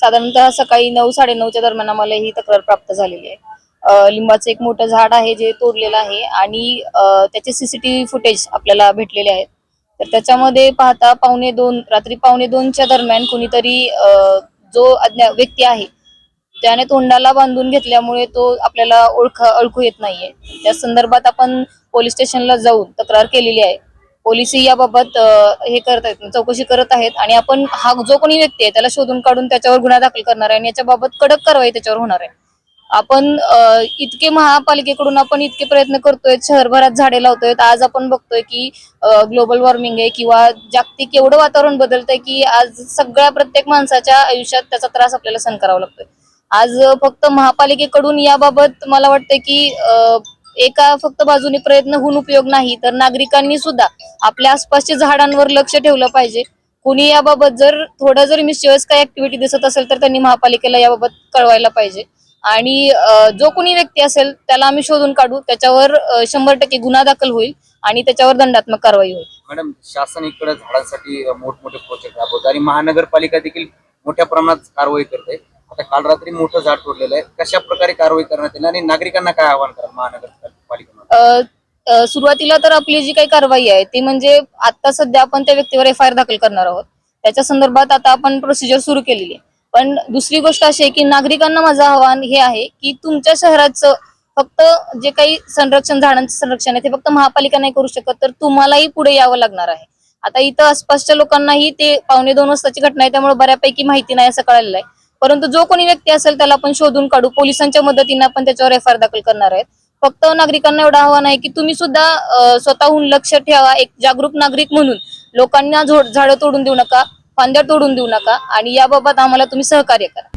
साधारणतः सकाळी 9-9:30च्या दरम्यान आम्हाला ही तक्रार प्राप्त झालेली आहे. लिंबाचं एक मोठं झाड आहे जे तोडलेलं आहे आणि त्याचे सीसीटीव्ही फुटेज आपल्याला भेटलेले आहेत. तर त्याच्यामध्ये पाहता रात्री 2:45च्या दरम्यान कुणीतरी जो अज्ञात व्यक्ती आहे त्याने तोंडाला बांधून घेतल्यामुळे तो आपल्याला ओळखू येत नाहीये. त्या संदर्भात आपण पोलीस स्टेशनला जाऊन तक्रार केलेली आहे. पोलिसही याबाबत हे करत आहेत, चौकशी करत आहेत आणि आपण हा जो कोणी व्यक्ती आहे त्याला शोधून काढून त्याच्यावर गुन्हा दाखल करणार आहे आणि याच्याबाबत कडक कारवाई त्याच्यावर होणार आहे. आपण इतके महापालिकेकडून आपण इतके प्रयत्न करतोय, शहरभरात झाडे लावतोय. आज आपण बघतोय की ग्लोबल वॉर्मिंग आहे किंवा जागतिक एवढं वातावरण बदलतंय की आज प्रत्येक माणसाच्या आयुष्यात त्याचा त्रास आपल्याला सहन करावा लागतोय. आज फक्त महापालिकेकडून याबाबत मला वाटतं की एका फक्त बाजूने प्रयत्न होऊन उपयोग नाही, तर नागरिकांनी सुद्धा आपल्या आसपासच्या झाडांवर लक्ष ठेवलं पाहिजे. कुणी याबाबत थोडं जर मिसचिव्हस काही ऍक्टिव्हिटी दिसत असेल तर त्यांनी महापालिकेला याबाबत कळवायला पाहिजे आणि जो कोणी व्यक्ती असेल त्याला आम्ही शोधून काढू, त्याच्यावर 100% गुन्हा दाखल होईल आणि त्याच्यावर दंडात्मक कारवाई होईल. मॅडम, शासन इकडे झाडांसाठी मोठमोठे प्रोजेक्ट राबवत आणि महानगरपालिका देखील मोठ्या प्रमाणात कारवाई करते. आता काल रात्री मोठं झाड तोडलेलं आहे, कशा प्रकारे कारवाई करण्यात येईल आणि नागरिकांना काय आवाहन कराल महानगरपालिकेमध्ये? सुरुवातीला तर आपली जी काही कारवाई आहे ती म्हणजे आता सध्या आपण त्या व्यक्तीवर FIR दाखल करणार आहोत. त्याच्या संदर्भात आता आपण प्रोसिजर सुरू केलेली आहे. पण दुसरी गोष्ट अशी आहे की नागरिकांना माझं आव्हान हे आहे की तुमच्या शहराचं फक्त जे काही झाडांचं संरक्षण आहे ते फक्त महापालिका नाही करू शकत, तर तुम्हालाही पुढे यावं लागणार आहे. आता इथं आसपासच्या लोकांनाही ते 2:45 वाजताची घटना आहे त्यामुळे बऱ्यापैकी माहिती नाही असं कळालेलं आहे. परंतु जो कोणी व्यक्ती असेल त्याला आपण शोधून काढू, पोलिसांच्या मदतीने आपण त्याच्यावर FIR दाखल करणार आहेत. फक्त नागरिकांना एवढं आव्हान आहे की तुम्ही सुद्धा स्वतःहून लक्ष ठेवा, एक जागरूक नागरिक म्हणून लोकांना झाडं तोडून देऊ नका, फांद्या तोडून देऊ नका आणि याबाबत आम्हाला तुम्ही सहकार्य करा.